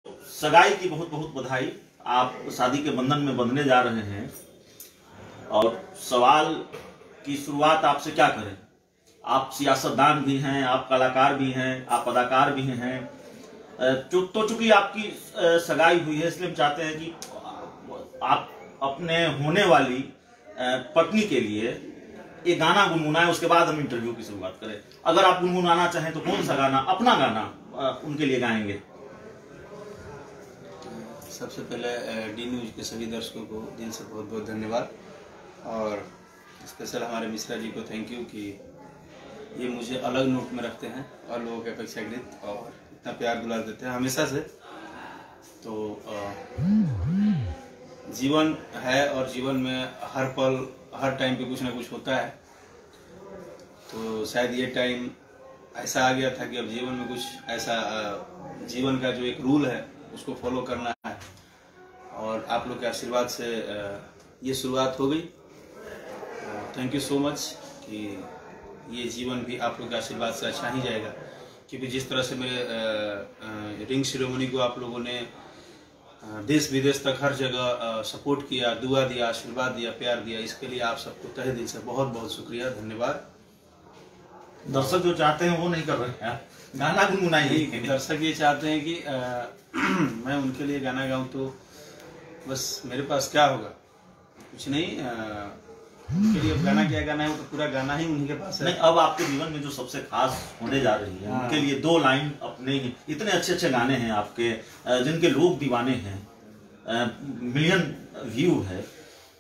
सगाई की बहुत बहुत बधाई। आप शादी के बंधन में बंधने जा रहे हैं और सवाल की शुरुआत आपसे क्या करें। आप सियासतदान भी हैं, आप कलाकार भी हैं, आप अदाकार भी हैं। तो चूंकि आपकी सगाई हुई है इसलिए हम चाहते हैं कि आप अपने होने वाली पत्नी के लिए एक गाना गुनगुनाएं, उसके बाद हम इंटरव्यू की शुरुआत करें। अगर आप गुनगुनाना चाहें तो कौन सा गाना, अपना गाना उनके लिए गाएंगे? सबसे पहले डी न्यूज के सभी दर्शकों को दिल से बहुत बहुत धन्यवाद और स्पेशल हमारे मिश्रा जी को थैंक यू कि ये मुझे अलग नोट में रखते हैं और लोगों के अपेक्षाकृत और इतना प्यार दुलार देते हैं हमेशा से। तो जीवन है और जीवन में हर पल हर टाइम पे कुछ ना कुछ होता है। तो शायद ये टाइम ऐसा आ गया था कि अब जीवन में कुछ ऐसा जीवन का जो एक रूल है उसको फॉलो करना है और आप लोग के आशीर्वाद से ये शुरुआत हो गई। थैंक यू सो मच कि ये जीवन भी आप लोग के आशीर्वाद से अच्छा ही जाएगा, क्योंकि जिस तरह से मेरे रिंग सेरेमनी को आप लोगों ने देश विदेश तक हर जगह सपोर्ट किया, दुआ दिया, आशीर्वाद दिया, प्यार दिया, इसके लिए आप सबको तहे दिल से बहुत बहुत शुक्रिया, धन्यवाद। दर्शक जो चाहते हैं वो नहीं कर रहे हैं, गाना गुनगुनाइए। दर्शक ये चाहते हैं कि मैं उनके लिए गाना गाऊं, तो बस मेरे पास क्या होगा, कुछ नहीं। उनके लिए गाना क्या गाना है, वो तो पूरा गाना ही उन्हीं के पास है। नहीं, अब आपके जीवन में जो सबसे खास होने जा रही है उनके लिए दो लाइन अपने ही, इतने अच्छे अच्छे गाने हैं आपके जिनके लोग दीवाने हैं, मिलियन व्यू है,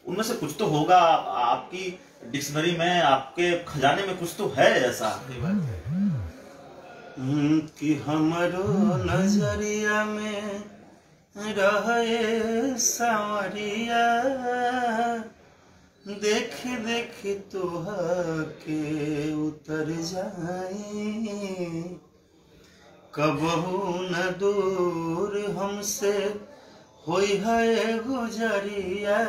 उनमें से कुछ तो होगा आपकी डिक्शनरी में, आपके खजाने में कुछ तो है ऐसा कि हमारो नजरिया में रहे सांवरिया, देख देख तोहके उतर जाई, कबहू न दूर हमसे होई है गुजरिया,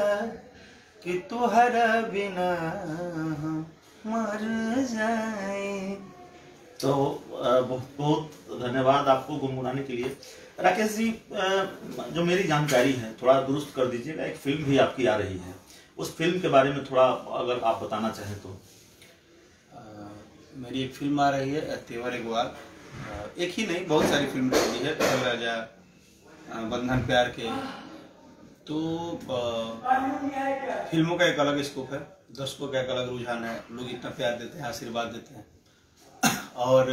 कि तुहरा बिना हम मर जाए। तो बहुत बहुत धन्यवाद आपको गुनगुनाने के लिए। राकेश जी, जो मेरी जानकारी है थोड़ा दुरुस्त कर दीजिएगा, एक फिल्म भी आपकी आ रही है, उस फिल्म के बारे में थोड़ा अगर आप बताना चाहें तो। मेरी एक फिल्म आ रही है तेवर इकबाल, एक ही नहीं बहुत सारी फिल्म रही है, पहल राजा, बंधन प्यार के। तो फिल्मों का एक अलग स्कोप है, दर्शकों का एक अलग रुझान है, लोग इतना प्यार देते हैं, आशीर्वाद देते हैं। और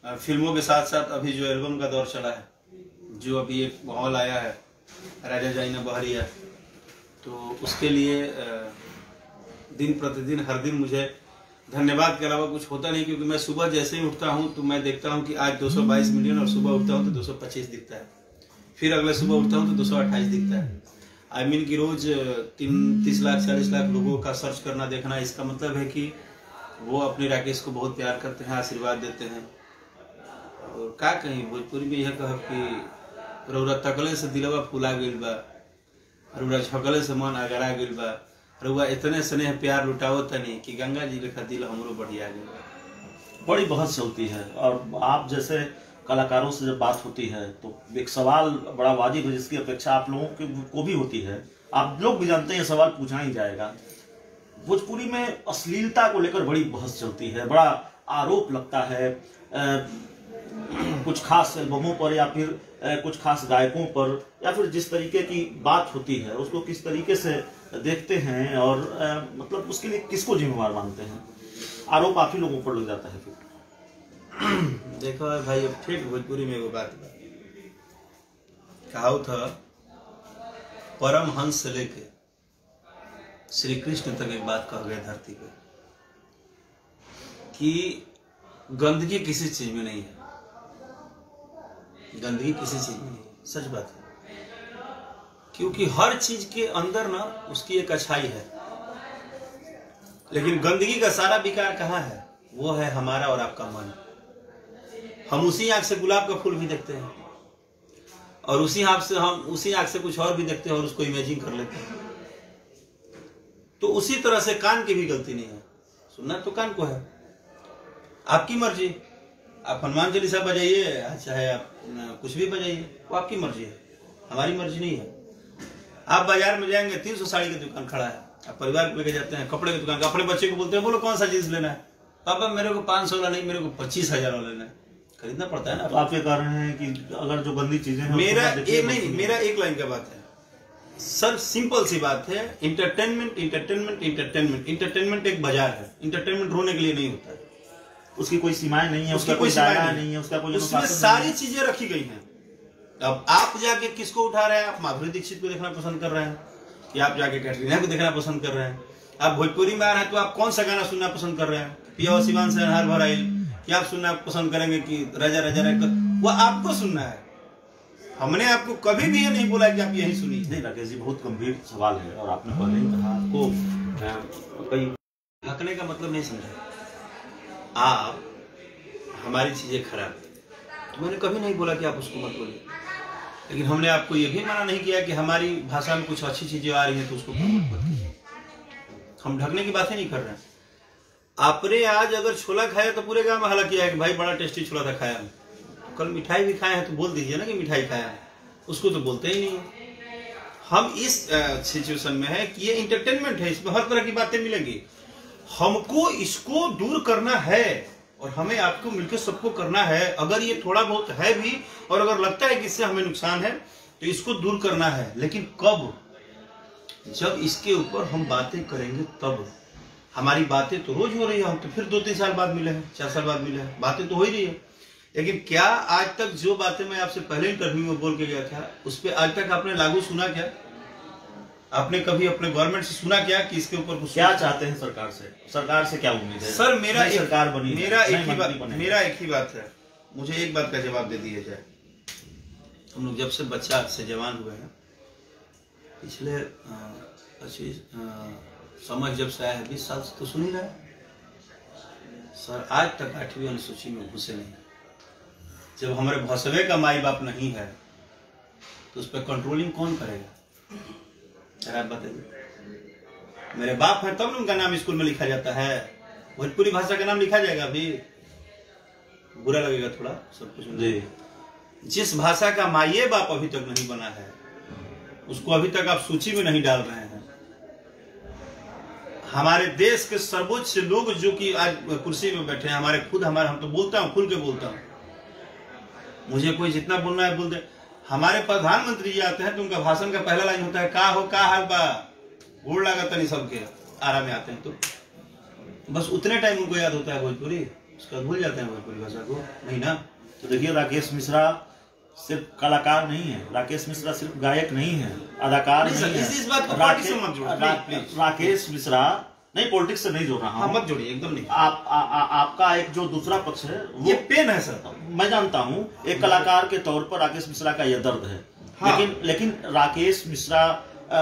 फिल्मों के साथ साथ अभी जो एल्बम का दौर चला है, जो अभी एक माहौल आया है राजा जाइना बहरिया, तो उसके लिए दिन प्रतिदिन हर दिन मुझे धन्यवाद के अलावा कुछ होता नहीं, क्योंकि मैं सुबह जैसे ही उठता हूं तो मैं देखता हूं कि आज 222 मिलियन, और सुबह उठता हूं तो 225 दिखता है, फिर अगले सुबह उठता हूं तो 228 दिखता है। आई मीन कि रोज 30 लाख 40 लाख लोगों का सर्च करना, देखना, इसका मतलब है कि वो अपने राकेश को बहुत प्यार करते हैं, आशीर्वाद देते हैं। और का कहीं भोजपुरी में यह कह कि रउरा तकले से दिलवा फुला गइल बा, रउरा झकले से मन अगरा गइल बा, रउरा इतने स्नेह प्यार लुटावो तनी कि गंगा जी लेखा दिल हमरो बढ़िया गइल। बड़ी बहस चलती है और आप जैसे कलाकारों से जब बात होती है तो एक सवाल बड़ा वाजिब है जिसकी अपेक्षा आप लोगों को भी होती है। आप लोग भी जानते हैं सवाल पूछा ही जाएगा। भोजपुरी में अश्लीलता को लेकर बड़ी बहस चलती है, बड़ा आरोप लगता है कुछ खास एल्बमों पर या फिर कुछ खास गायकों पर, या फिर जिस तरीके की बात होती है उसको किस तरीके से देखते हैं और मतलब उसके लिए किसको जिम्मेवार मानते हैं। आरोप आप ही लोगों पर लग जाता है। फिर देखो भाई, अब ठीक भोजपुरी में वो बात कहा था, परम हंस से लेके श्री कृष्ण तक एक बात कह गए धरती पे कि गंदगी किसी चीज में नहीं है, गंदगी किसी चीज में नहीं है। सच बात है, क्योंकि हर चीज के अंदर ना उसकी एक अच्छाई है, लेकिन गंदगी का सारा विकार कहाँ है? वो है हमारा और आपका मन। हम उसी आंख से गुलाब का फूल भी देखते हैं और उसी आंख से कुछ और भी देखते हैं और उसको इमेजिन कर लेते हैं। तो उसी तरह से कान की भी गलती नहीं है, सुनना तो कान को है, आपकी मर्जी। आप हनुमान चालीसा बजाइए, चाहे आप कुछ भी बजाइए, वो आपकी मर्जी है, हमारी मर्जी नहीं है। आप बाजार में जाएंगे, 300 साड़ी की दुकान खड़ा है, आप परिवार को लेके जाते हैं, कपड़े की दुकान, अपने बच्चे को बोलते हैं बोलो कौन सा जींस लेना है, पापा मेरे को 500 वाला नहीं, मेरे को 25,000 वाला लेना है, खरीदना पड़ता है ना। तो आप ये कह रहे हैं कि अगर जो गंदी चीजें हैं, मेरा एक लाइन का बात है सर, सिंपल सी बात है, इंटरटेनमेंट इंटरटेनमेंट इंटरटेनमेंट इंटरटेनमेंट एक बाजार है, इंटरटेनमेंट रोने के लिए नहीं होता है, उसकी कोई सीमाएं नहीं है, उसकी कोई दायरा नहीं है, उसका कोई उसमें सारी चीजें रखी गई हैं। अब आप जाके किसको उठा रहे हैं, आप माधुरी दीक्षित को देखना पसंद कर रहे हैं, या आप जाके कैटरीना को देखना पसंद कर रहे हैं, आप भोजपुरी में आ रहे हैं तो आप कौन सा गाना सुनना पसंद कर रहे हैं, पिया सिवान से हर भर आइल, क्या आप सुनना पसंद करेंगे कि राजा राजा वो आपको सुनना है। हमने आपको कभी भी ये नहीं बोला कि आप यही सुनिए। नहीं राकेश जी, बहुत गंभीर सवाल है और आपने पहले ही कहा, आपको कई हकने का मतलब नहीं समझा। आप हमारी चीजें खराब, तो मैंने कभी नहीं बोला कि आप उसको मत बोलिए, लेकिन हमने आपको ये भी मना नहीं किया कि हमारी भाषा में कुछ अच्छी चीजें आ रही हैं तो उसको प्रमोट मत कीजिए। हम ढकने की बातें नहीं कर रहे हैं। आपने आज अगर छोला खाया तो पूरे गांव में हल्ला किया है कि भाई बड़ा टेस्टी छोला था, खाया कल मिठाई भी खाए हैं तो बोल दीजिए ना कि मिठाई खाया है, उसको तो बोलते ही नहीं है। हम इस सिचुएशन में है कि ये इंटरटेनमेंट है, इसमें हर तरह की बातें मिलेंगी, हमको इसको दूर करना है और हमें आपको मिलकर सबको करना है। अगर ये थोड़ा बहुत है भी और अगर लगता है कि इससे हमें नुकसान है तो इसको दूर करना है, लेकिन कब? जब इसके ऊपर हम बातें करेंगे तब। हमारी बातें तो रोज हो रही है, हम तो फिर 2-3 साल बाद मिले हैं, 4 साल बाद मिले हैं, बातें तो हो ही रही है, लेकिन क्या आज तक जो बातें मैं आपसे पहले इंटरव्यू में बोल के गया था उस पर आज तक आपने लागू सुना क्या? आपने कभी अपने गवर्नमेंट से सुना क्या कि इसके ऊपर कुछ? क्या चाहते हैं सरकार से? सरकार से क्या उम्मीद है? सर मेरा सरकार बनी, मेरा एक ही बात है, मुझे एक बात का जवाब दे दिया जाए। हम लोग जब से बच्चा से जवान हुए हैं, पिछले 25 समझ जब से आया है 20 साल से तो सुन ही रहा है सर। आज तक 8वीं अनुसूची में घुसे नहीं। जब हमारे भसवे का माई बाप नहीं है तो उस पर कंट्रोलिंग कौन करेगा? आप बताइए। मेरे बाप है तब उनका नाम स्कूल में लिखा जाता है, भोजपुरी भाषा का नाम लिखा जाएगा? अभी बुरा लगेगा थोड़ा सब कुछ जी। जिस भाषा का माई बाप अभी तक नहीं बना है उसको अभी तक आप सूची में नहीं डाल रहे हैं। हमारे देश के सर्वोच्च लोग जो कि आज कुर्सी में बैठे हैं, हम तो बोलता हूँ, खुल के बोलता हूँ, मुझे कोई जितना बोलना है बोल दे। हमारे प्रधानमंत्री जी आते हैं तो उनका भाषण का पहला लाइन होता है का हो का हाल बा, गोड़ लागत नहीं सबके, आराम में आते हैं तो बस उतने टाइम उनको याद होता है भोजपुरी, उसका भूल जाते हैं भोजपुरी भाषा को, नहीं ना। तो देखिए राकेश मिश्रा सिर्फ कलाकार नहीं है, राकेश मिश्रा सिर्फ गायक नहीं है, अदाकार नहीं है। इस बात को पॉलिटिक्स से मत जोड़िए। राकेश मिश्रा नहीं, पॉलिटिक्स से नहीं जोड़ रहा हूँ, मत जोड़िए, एकदम नहीं। आपका एक जो दूसरा पक्ष है ये पेन है सर, मैं जानता हूँ, एक कलाकार के तौर पर राकेश मिश्रा का यह दर्द है। हाँ। लेकिन राकेश मिश्रा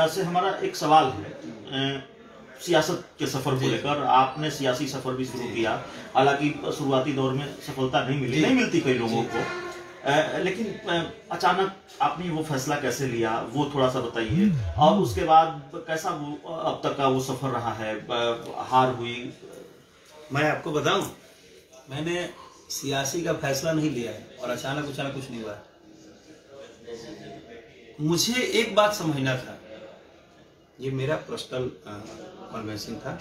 से हमारा एक सवाल है, सियासत के सफर को लेकर। आपने सियासी सफर भी शुरू किया, हालांकि शुरुआती दौर में सफलता नहीं मिलती कई लोगों को, लेकिन अचानक आपने वो फैसला कैसे लिया, वो थोड़ा सा बताइए। और उसके बाद कैसा वो अब तक का वो सफर रहा है? हार हुई? मैं आपको बताऊं, मैंने सियासी का फैसला नहीं लिया है और अचानक कुछ नहीं हुआ। मुझे एक बात समझना था, ये मेरा पर्सनल कन्वेंशन था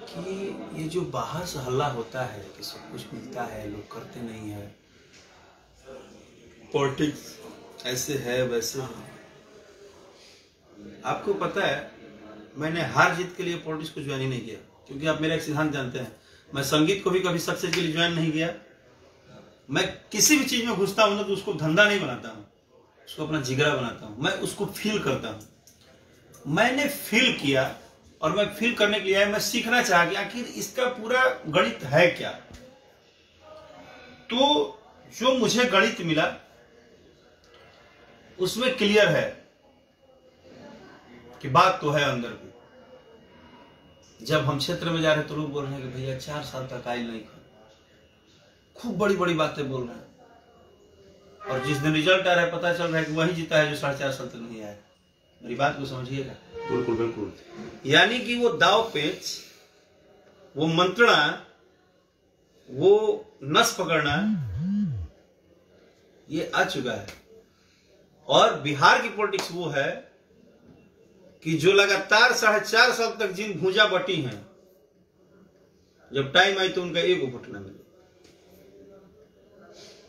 कि ये जो बाहर से हल्ला होता है कि सब कुछ मिलता है, लोग करते नहीं है, पॉलिटिक्स ऐसे है वैसे है। आपको पता है मैंने हार जीत के लिए पॉलिटिक्स को ज्वाइन ही नहीं किया, क्योंकि आप मेरा एक सिद्धांत जानते हैं, मैं संगीत को भी कभी सक्सेस के लिए ज्वाइन नहीं किया। मैं किसी भी चीज में घुसता हूं ना तो उसको धंधा नहीं बनाता हूं, उसको अपना जिगरा बनाता हूं, मैं उसको फील करता हूं। मैंने फील किया और मैं फील करने के लिए मैं सीखना चाहा कि आखिर इसका पूरा गणित है क्या। तो जो मुझे गणित मिला उसमें क्लियर है कि बात तो है अंदर की। जब हम क्षेत्र में जा रहे तो लोग बोल रहे हैं कि भैया 4 साल तक आई नहीं, खूब बड़ी बड़ी बातें बोल रहे हैं, और जिस दिन रिजल्ट आ रहा है पता चल रहा है कि वही जीता है जो 4.5 साल तक नहीं आया। मेरी बात को समझिएगा। बिल्कुल बिल्कुल। यानी कि वो दाव पेच, वो मंत्रणा, वो नस पकड़ना ये आ चुका है। और बिहार की पॉलिटिक्स वो है कि जो लगातार 4.5 साल तक जिन भूजा बटी हैं, जब टाइम आई तो उनका एक वोट न मिले।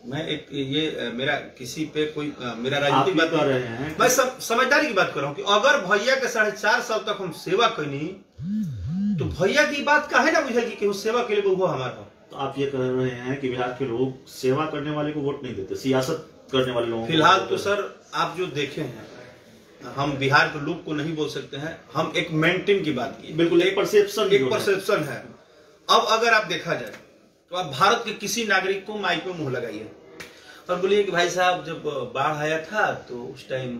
मैं एक ये मेरा किसी पे कोई मेरा राजनीतिक बात कर रहे हैं, मैं समझदारी की बात कर रहा हूं कि अगर भैया के 4.5 साल तक हम सेवा करनी तो भैया की बात काहे ना बुझेगी कि उस सेवा के लिए वो हमारा। तो आप ये कह रहे हैं कि बिहार के लोग सेवा करने वाले को वोट नहीं देते, सियासत करने वाले लोगों को। फिलहाल तो सर आप जो देखे हैं, हम बिहार के लोग को नहीं बोल सकते हैं, हम एक मेंटेन की बात की। बिल्कुल एक परसेप्शन है। अब अगर आप देखा जाए तो आप भारत के किसी नागरिक को माइक पे मुंह लगाइए और बोलिए कि भाई साहब जब बाढ़ आया था तो उस टाइम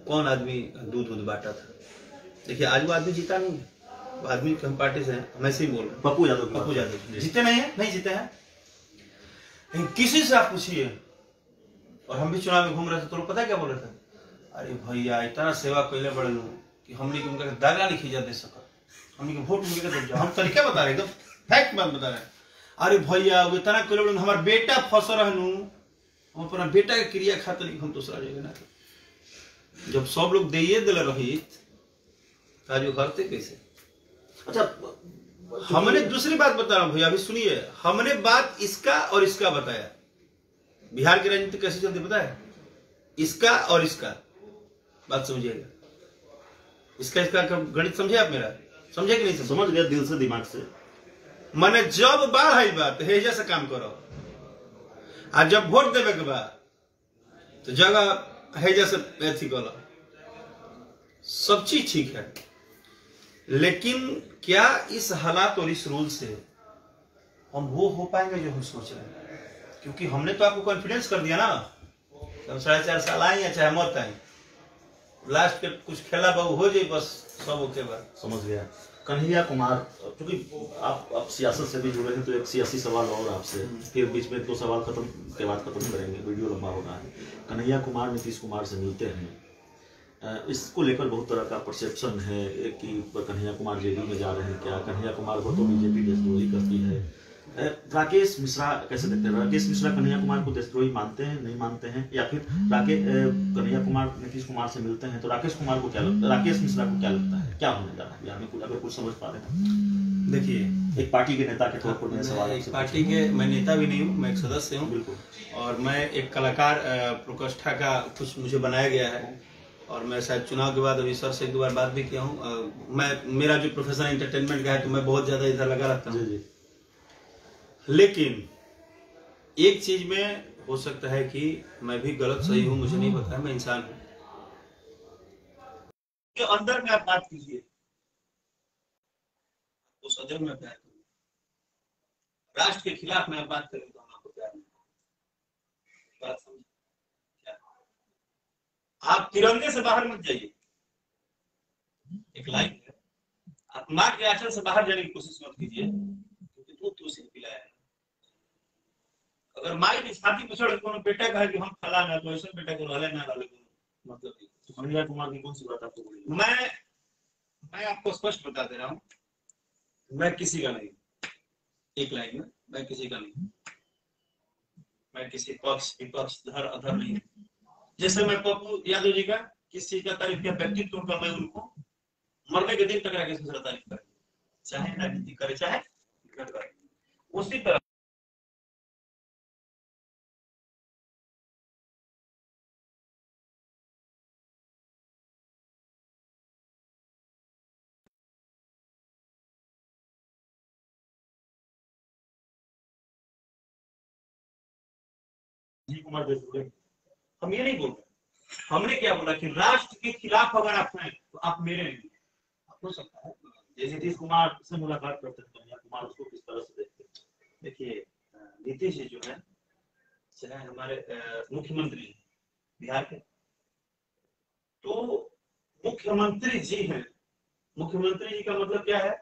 कौन आदमी दूध बांटा था। देखिए आज वो आदमी जीता नहीं है, वो आदमी की हम पार्टी से हैं, हम ऐसे ही बोल रहे हैं। पप्पू यादव जीते नहीं है, नहीं जीते हैं। लेकिन किसी से आप पूछिए, और हम भी चुनाव में घूम रहे थे तो पता है क्या बोल रहे थे, अरे भैया इतना सेवा कैले बड़े लोग कि हमने उनका दागा नहीं खींचा दे सका, हमने वोट उनके दे जाओ। हम तरीका बता रहे, एकदम फैक्ट बात बता रहे हैं। अरे भैया वो इतना कैले बड़े, हमारा बेटा फंस रहनु, हम अपना बेटा के क्रिया खातिर हम दूसरा जगह ना। जब सब लोग दे दिल रहित आज वो करते कैसे। अच्छा हमने दूसरी बात बता रहा हूं भैया, अभी सुनिए। हमने बात इसका और इसका बताया, बिहार की राजनीति कैसे चलती पता है, इसका और इसका बात समझिएगा। इसका गणित समझे आप मेरा, समझे कि नहीं समझ गया दिल से दिमाग से। मैंने जब बाढ़ आई बात हेजा से काम करो, आज जब वोट देवे के बाद तो जगह हेजा से ऐसी करो, सब चीज ठीक है। लेकिन क्या इस हालात और इस रूल से हम वो हो पाएंगे जो हम सोच रहे हैं? क्योंकि हमने तो आपको कॉन्फिडेंस कर दिया ना, हम 4.5 साल आए या चाहे मत आए, लास्ट के कुछ खेला बहु हो जाए बस सब ओके बात। समझ गया। कन्हैया कुमार, क्योंकि आप सियासत से भी जुड़े हैं तो एक सियासी सवाल और आपसे, फिर बीच में 2 सवाल खत्म के बाद खत्म करेंगे, वीडियो लंबा हो रहा है। कन्हैया कुमार नीतीश कुमार से मिलते हैं, इसको लेकर बहुत तरह का परसेप्शन है कि कन्हैया कुमार जेडी में जा रहे हैं क्या, कन्हैया कुमार को तो बीजेपी देशद्रोही करती है। राकेश मिश्रा कैसे देखते हैं? राकेश मिश्रा कन्हैया कुमार को देशद्रोही मानते हैं, नहीं मानते हैं? या फिर कन्हैया कुमार नीतीश कुमार से मिलते हैं तो राकेश कुमार को क्या लगता है, राकेश मिश्रा को क्या लगता है, क्या होने जा रहा है बिहार में? अगर कुछ समझ पा रहे हैं। देखिए एक पार्टी के नेता के तौर पर सवाल, एक पार्टी के मैं नेता भी नहीं हूँ, मैं एक सदस्य हूँ। बिल्कुल। और मैं एक कलाकार प्रकोष्ठा का कुछ मुझे बनाया गया है, और मैं शायद चुनाव के बाद अभी सर से 2 बार बात भी किया हूँ। मेरा जो प्रोफेशन एंटरटेनमेंट का है तो मैं बहुत ज्यादा इधर लगा रहता हूँ। लेकिन एक चीज में हो सकता है कि मैं भी गलत सही हूं, मुझे नहीं पता है, मैं इंसान हूं। के अंदर में आप बात कीजिए, उस अदर में प्यार करूँ, राष्ट्र के खिलाफ में आप बात करें तो हम आपको प्यार नहीं। बात समझ क्या? आप तिरंगे से बाहर मत जाइए, एक लाइन है, आप मां के आंचल से बाहर जाने की कोशिश मत कीजिए, क्योंकि दूध तो उसे पिलाया है। अगर माई की छाती पर चढ़ कोनो बेटा कहे कि हम फला ना, तो ऐसे बेटा को रहले ना रहले मतलब नहीं। कन्हैया कुमार की कौन सी बात आपको बोली? मैं आपको स्पष्ट बता दे रहा हूं, मैं किसी का नहीं, एक लाइन में, मैं किसी का नहीं, मैं किसी पक्ष विपक्ष धर अधर नहीं। जैसे मैं पप्पू यादव जी का किस चीज का तारीफ किया, व्यक्तित्व का, मैं उनको मरने के दिन तक राकेश मिश्रा तारीफ करे, चाहे राजनीति करे चाहे करे। उसी तरह कुमार देशद्रोही, हम ये नहीं बोल रहे। हमने क्या बोला कि राष्ट्र के खिलाफ अगर आप हैं तो आप मेरे नहीं। हो सकता है जैसे नीतीश कुमार से मुलाकात करते हैं कन्हैया कुमार, उसको किस तरह से देखते हैं? देखिए नीतीश जी जो है चाहे हमारे मुख्यमंत्री बिहार के, तो मुख्यमंत्री जी हैं। मुख्यमंत्री जी का मतलब क्या है?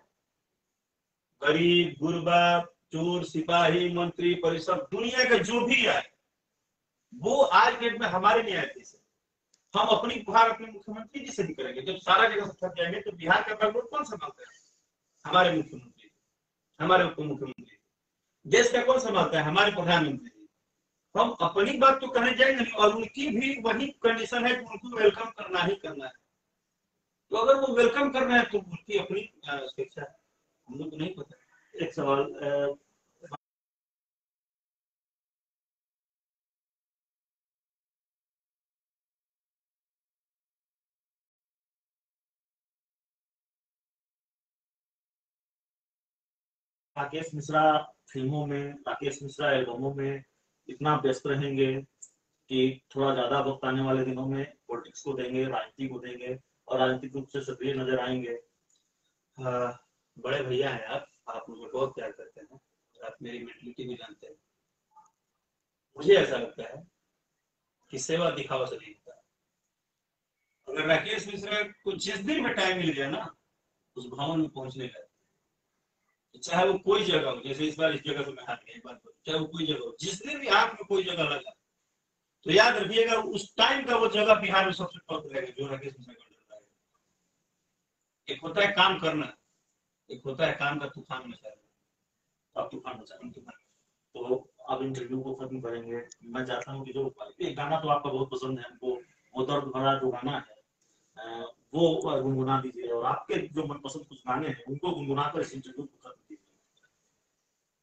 गरीब गुरबा चोर सिपाही मंत्री परिषद दुनिया का जो भी है वो आज डेट में हमारे न्यायाधीश है। हम अपनी गुहार अपने मुख्यमंत्री जी से भी करेंगे। जब सारा जगह से थक जाएंगे तो बिहार का बैकग्राउंड कौन संभालता है? हमारे मुख्यमंत्री, हमारे उप मुख्यमंत्री। देश का कौन संभालता है? हमारे प्रधानमंत्री। हम अपनी बात तो करने जाएंगे और उनकी भी वही कंडीशन है कि उनको वेलकम करना ही करना है। तो अगर वो वेलकम करना है तो उनकी अपनी स्वेच्छा है, हम लोग को नहीं पता। एक सवाल, राकेश मिश्रा फिल्मों में, राकेश मिश्रा एल्बमों में इतना व्यस्त रहेंगे कि थोड़ा ज्यादा वक्त आने वाले दिनों में पॉलिटिक्स को देंगे, राजनीति को देंगे और राजनीतिक रूप से सक्रिय नजर आएंगे। बड़े भैया हैं आप मुझे बहुत प्यार करते हैं, आप मेरी मेंटलिटी भी जानते हैं। मुझे ऐसा लगता है कि सेवा दिखावा से नहीं होता। अगर राकेश मिश्रा को जिस दिन भी टाइम मिल गया ना उस भवन में पहुंचने का, चाहे वो कोई जगह हो, जैसे इस बार इस जगह पे मैं हाथ गया, बात करूं, चाहे वो कोई जगह हो, जिस दिन भी आंख में कोई जगह लगा तो याद रखिएगा उस टाइम का वो जगह बिहार में सबसे टॉप रहेगा जो राकेश मिश्रा का डर है। एक होता है काम करना, एक होता है काम का तूफान मचाना। अब तूफान मचाना, तूफान। तो अब इंटरव्यू को खत्म करेंगे। मैं चाहता हूँ कि जो एक गाना तो आपका बहुत पसंद है हमको, वो दर्द भरा जो गाना है वो गुनगुना दीजिए और आपके जो मनपसंद कुछ गाने हैं उनको गुनगुना कर इस इंटरव्यू को खत्म कीजिए।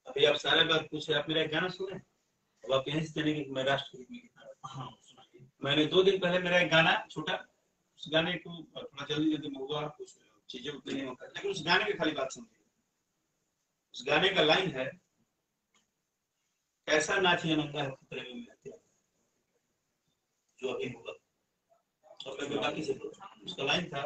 अभी आप सारे बात पूछे, आप मेरा एक गाना सुने, अब आप यहीं से चलेंगे कि मैं राष्ट्रगीत में गीता। हाँ सुनाइए। मैंने 2 दिन पहले मेरा एक गाना छोटा, उस गाने को थोड़ा जल्दी जल्दी में हुआ, कुछ चीजें उतनी नहीं होता, लेकिन उस गाने की खाली बात सुनिए। उस गाने का लाइन है, कैसा नाचिए नंगा है खतरे में हत्या, जो अभी होगा। तो मैं बाकी से उसका लाइन था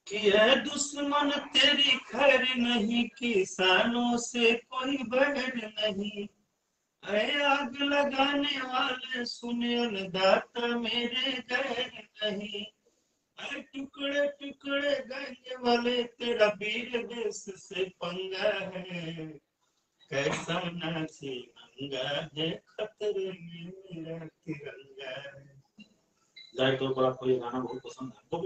कि है दुश्मन तेरी खैर नहीं, किसानों से कोई बैर नहीं, अरे आग लगाने वाले सुने अन्नदाता मेरे गैर नहीं, अरे टुकड़े टुकड़े गैंगे वाले तेरा वीर देश से पंगा है, कैसा नाची नंगा है खतरे में मेरा तिरंगा है। जाहिर तौर पर आपको ये गाना बहुत पसंद है।